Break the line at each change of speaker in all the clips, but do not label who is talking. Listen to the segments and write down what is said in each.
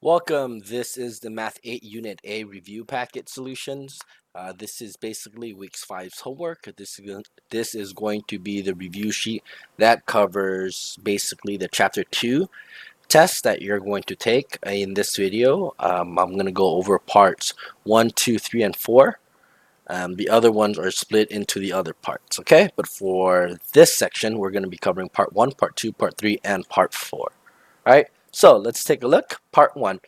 Welcome. This is the Math 8 Unit A review packet solutions. This is basically weeks 5's homework. This is going to be the review sheet that covers basically the chapter 2 test that you're going to take in this video. I'm going to go over parts 1, 2, 3, and 4. The other ones are split into the other parts, okay? But for this section, we're going to be covering part 1, part 2, part 3, and part 4. All right, so let's take a look. Part 1.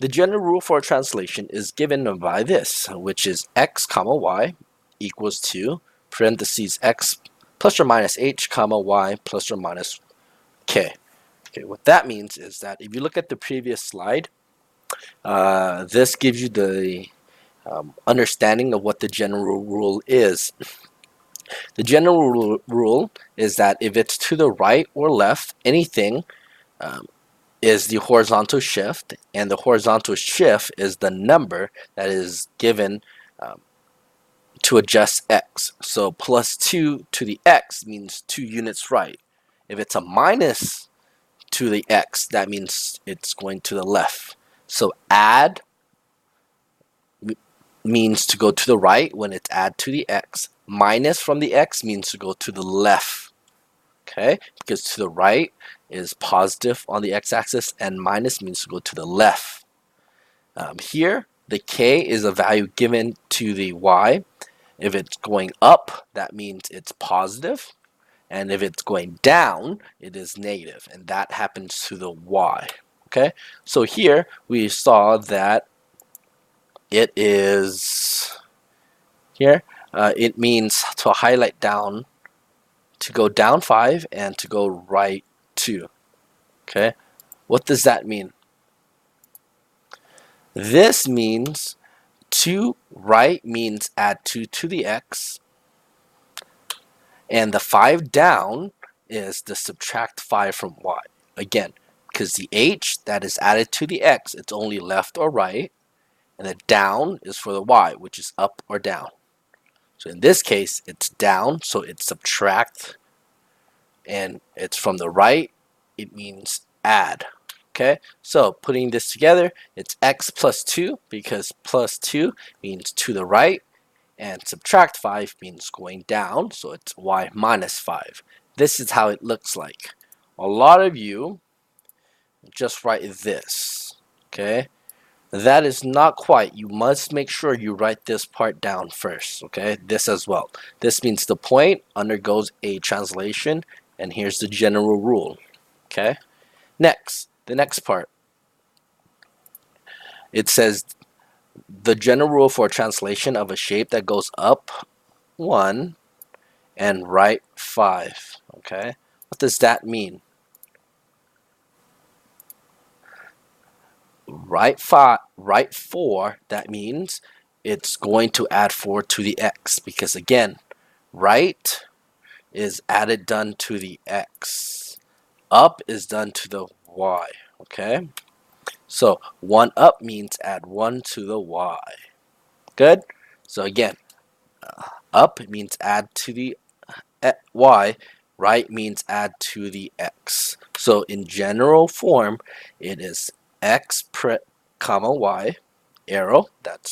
The general rule for translation is given by this, which is x comma y equals to parentheses x plus or minus h comma y plus or minus k. Okay, what that means is that if you look at the previous slide, this gives you the understanding of what the general rule is. The general rule is that if it's to the right or left, anything is the horizontal shift, and the horizontal shift is the number that is given to adjust x. So plus 2 to the x means 2 units right. If it's a minus to the x, that means it's going to the left. So add means to go to the right when it's add to the x. Minus from the x means to go to the left. Okay, because to the right is positive on the x-axis and minus means to go to the left. Here, the k is a value given to the y. If it's going up, that means it's positive. And if it's going down, it is negative. And that happens to the y. Okay, so here we saw that it is here. It means to highlight down, to go down 5, and to go right 2. Okay, what does that mean? This means to right means add 2 to the x, and the 5 down is to subtract 5 from y. Again, because the h that is added to the x, it's only left or right, and the down is for the y, which is up or down. So in this case, it's down, so it's subtract, and it's from the right, it means add. Okay, so putting this together, it's x plus 2, because plus 2 means to the right, and subtract 5 means going down, so it's y minus 5. This is how it looks like. A lot of you just write this, okay? That is not quite. You must make sure you write this part down first, okay? This as well. This means the point undergoes a translation, and here's the general rule, okay? Next, the next part. It says the general rule for translation of a shape that goes up 1 and right 5, okay? What does that mean? Right 4, that means it's going to add 4 to the x, because again, right is added done to the x. Up is done to the y, okay? So 1 up means add 1 to the y. Good? So again, up means add to the y, right means add to the x. So in general form, it is x comma y arrow. That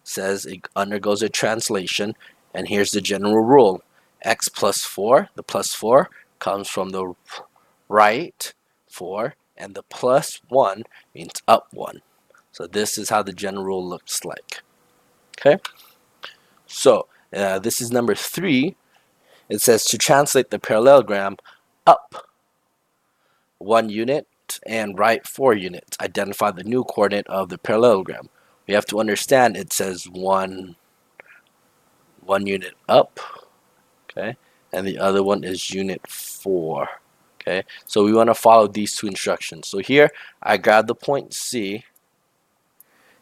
says it undergoes a translation. And here's the general rule. X plus 4, the plus 4 comes from the right 4, and the plus 1 means up 1. So this is how the general rule looks like. Okay? So this is number 3. It says to translate the parallelogram up 1 unit and right 4 units. Identify the new coordinate of the parallelogram. We have to understand it says one unit up, okay, and the other one is unit 4. Okay, so we want to follow these two instructions. So here I grabbed the point C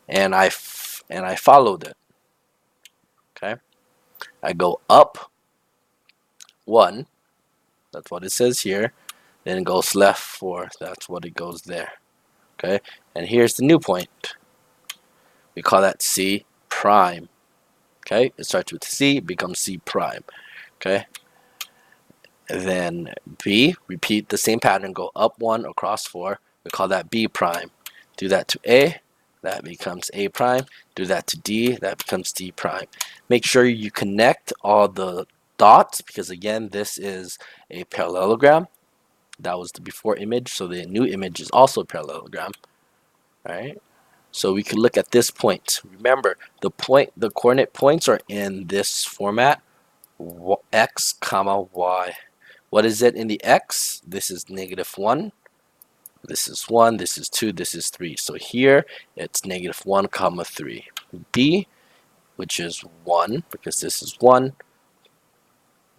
and I followed it. Okay, I go up 1, that's what it says here, then it goes left 4, that's what it goes there. Okay, and here's the new point. We call that C prime. Okay, it starts with C, becomes C prime. Okay, and then B, repeat the same pattern, go up 1 across 4. We call that B prime. Do that to A, that becomes A prime. Do that to D, that becomes D prime. Make sure you connect all the dots because again, this is a parallelogram. That was the before image, so the new image is also a parallelogram. All right. So we can look at this point. Remember, the coordinate points are in this format, x comma y. What is it in the x? This is -1. This is 1, this is 2, this is 3. So here it's -1 comma 3. B, which is 1, because this is 1,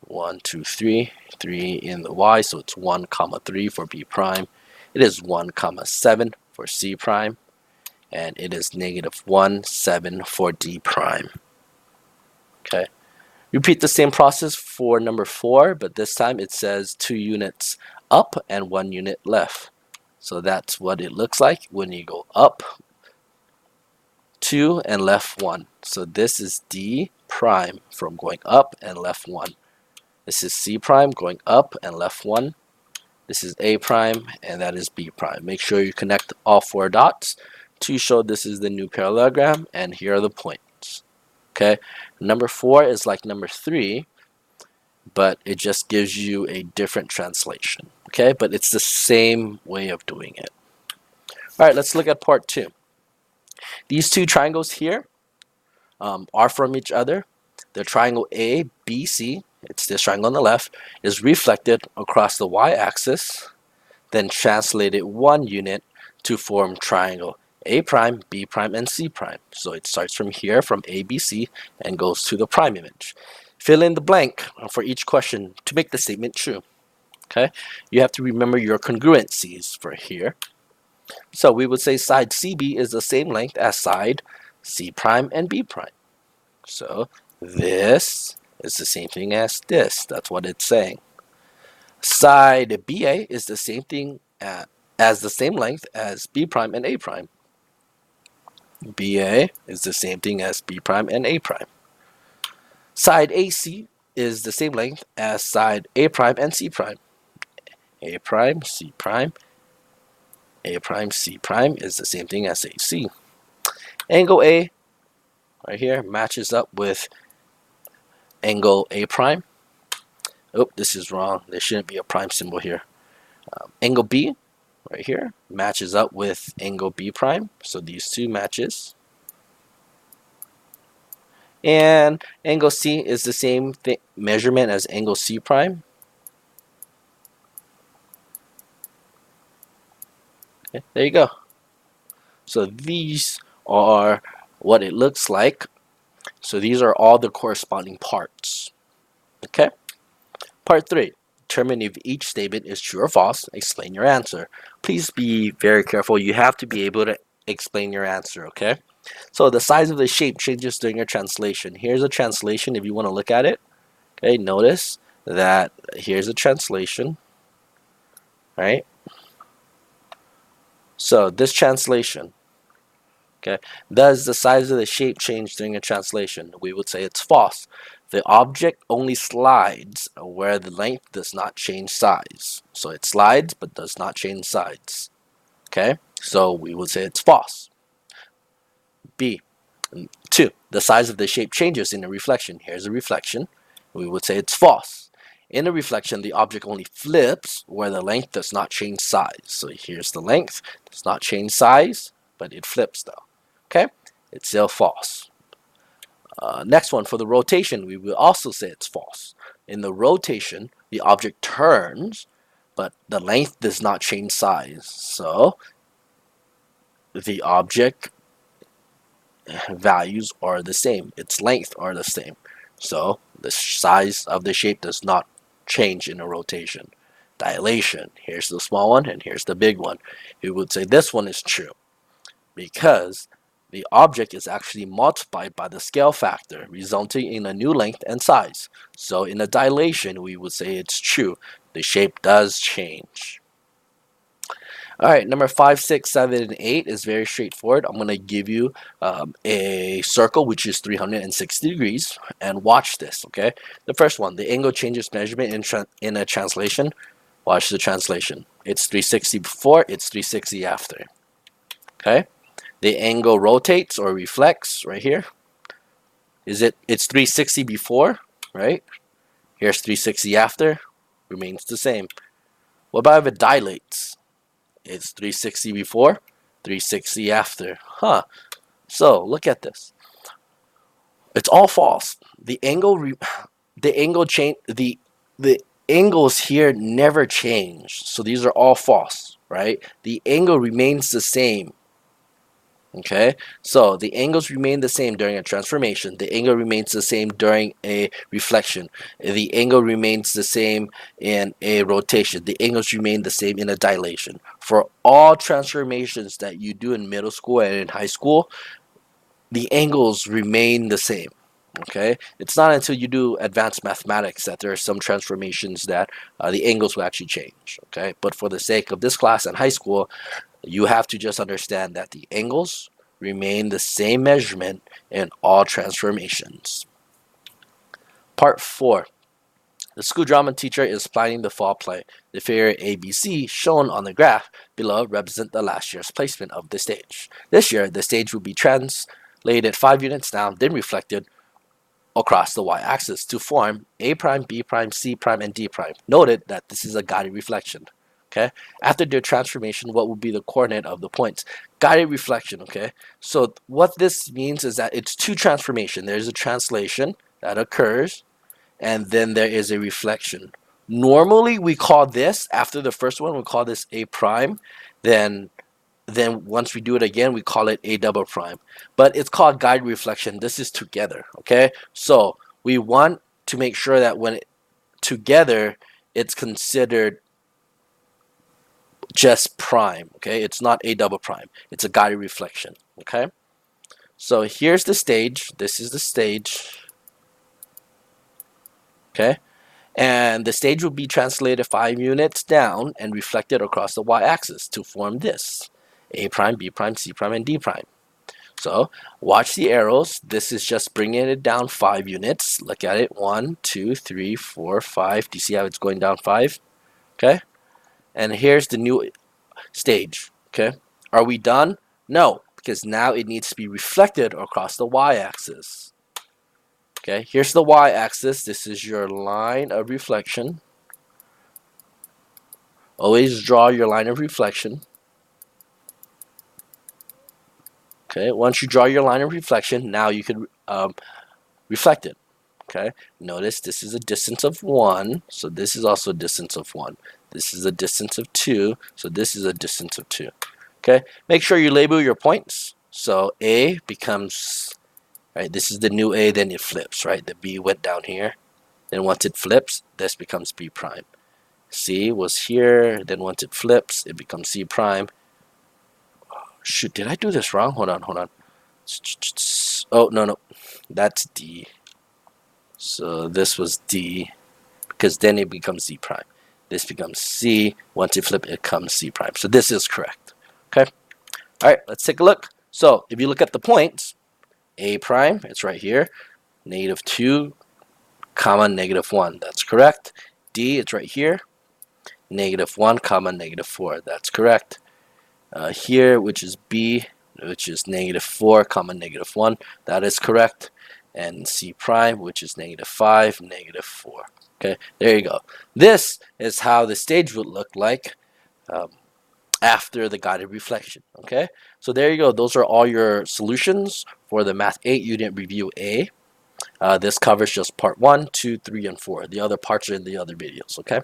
1, 2, 3, 3 in the y, so it's 1 comma 3 for B prime. It is 1 comma 7 for C prime, and it is -1, 7 for D prime. Okay. Repeat the same process for number 4, but this time it says 2 units up and 1 unit left. So that's what it looks like when you go up 2 and left 1. So this is D prime from going up and left 1. This is C prime going up and left 1. This is A prime, and that is B prime. Make sure you connect all 4 dots to show this is the new parallelogram, and here are the points. Okay, number 4 is like number 3, but it just gives you a different translation. Okay, but it's the same way of doing it. All right, let's look at part 2. These 2 triangles here are from each other. The triangle ABC, it's this triangle on the left, is reflected across the y-axis, then translated 1 unit to form triangle A prime, B prime, and C prime. So it starts from here, from ABC, and goes to the prime image. Fill in the blank for each question to make the statement true. Okay, you have to remember your congruencies for here. So we would say side CB is the same length as side C prime and B prime. So this is the same thing as this. That's what it's saying. Side BA is the same thing as the same length as B prime and A prime. BA is the same thing as B prime and A prime. Side AC is the same length as side A prime and C prime. A prime, C prime, A prime, C prime is the same thing as AC. Angle A right here matches up with angle A prime. Oh, this is wrong. There shouldn't be a prime symbol here. Angle B right here matches up with angle B prime. So these 2 matches. And angle C is the same measurement as angle C prime. Okay, there you go. So these are what it looks like. So these are all the corresponding parts. Okay. Part 3. Determine if each statement is true or false. Explain your answer. Please be very careful. You have to be able to explain your answer, okay? So the size of the shape changes during your translation. Here's a translation if you want to look at it. Okay, notice that here's a translation, right? So this translation, okay, does the size of the shape change during a translation? We would say it's false. The object only slides where the length does not change size. So it slides but does not change size. Okay, so we would say it's false. B. 2. The size of the shape changes in a reflection. Here's a reflection. We would say it's false. In a reflection, the object only flips where the length does not change size. So here's the length, does not change size, but it flips though. Okay, it's still false. Next one, for the rotation, we will also say it's false. In the rotation, the object turns, but the length does not change size. So the object values are the same. Its length are the same. So the size of the shape does not change in a rotation. Dilation, here's the small one and here's the big one. We would say this one is true because the object is actually multiplied by the scale factor, resulting in a new length and size. So in a dilation, we would say it's true. The shape does change. All right, number 5, 6, 7, and 8 is very straightforward. I'm going to give you a circle which is 360 degrees, and watch this, okay? The first one, the angle changes measurement in a translation. Watch the translation. It's 360 before, it's 360 after. Okay, the angle rotates or reflects right here. It's 360 before, right? Here's 360 after, remains the same. What about if it dilates? It's 360 before, 360 after. Huh. So look at this. It's all false. The angle change the angles here never change. So these are all false, right? The angle remains the same. Okay, so the angles remain the same during a transformation. The angle remains the same during a reflection. The angle remains the same in a rotation. The angles remain the same in a dilation. For all transformations that you do in middle school and in high school, the angles remain the same. Okay, it's not until you do advanced mathematics that there are some transformations that the angles will actually change. Okay, but for the sake of this class in high school, you have to just understand that the angles remain the same measurement in all transformations. Part 4. The school drama teacher is planning the fall play. The figure ABC shown on the graph below represent the last year's placement of the stage. This year, the stage will be translated 5 units down, then reflected across the y-axis to form A prime, B prime, C prime, and D prime. Noted that this is a guided reflection. Okay. After their transformation, what will be the coordinate of the points? Guided reflection. Okay. So what this means is that it's two transformation. There's a translation that occurs, and then there is a reflection. Normally, we call this after the first one, we call this A prime. Then once we do it again, we call it A double prime. But it's called guide reflection. This is together, okay? So we want to make sure that when together, it's considered just prime, okay? It's not A double prime. It's a guided reflection, okay? So here's the stage. This is the stage, okay? And the stage will be translated 5 units down and reflected across the y-axis to form this. A prime, B prime, C prime, and D prime. So watch the arrows. This is just bringing it down 5 units. Look at it. 1, 2, 3, 4, 5. Do you see how it's going down 5? Okay. And here's the new stage. Okay. Are we done? No, because now it needs to be reflected across the y-axis. Okay. Here's the y-axis. This is your line of reflection. Always draw your line of reflection. Okay. Once you draw your line of reflection, now you can reflect it. Okay, notice this is a distance of 1, so this is also a distance of 1. This is a distance of 2, so this is a distance of 2. Okay, make sure you label your points. So A becomes, right, this is the new A, then it flips, right? The B went down here. Then once it flips, this becomes B prime. C was here, then once it flips, it becomes C prime. Shoot, did I do this wrong? Hold on. Oh, no, that's D. So this was D, because then it becomes Z prime. This becomes C. Once you flip, it becomes C prime. So this is correct. Okay. All right, let's take a look. So if you look at the points, A prime, it's right here, -2, comma, -1. That's correct. D, it's right here, -1, comma, -4. That's correct. Here, which is B, which is -4, comma, -1. That is correct. And C prime, which is -5, -4. Okay, there you go. This is how the stage would look like after the guided reflection. Okay, so there you go. Those are all your solutions for the Math 8 Unit Review A. This covers just part 1, 2, 3, and 4. The other parts are in the other videos. Okay.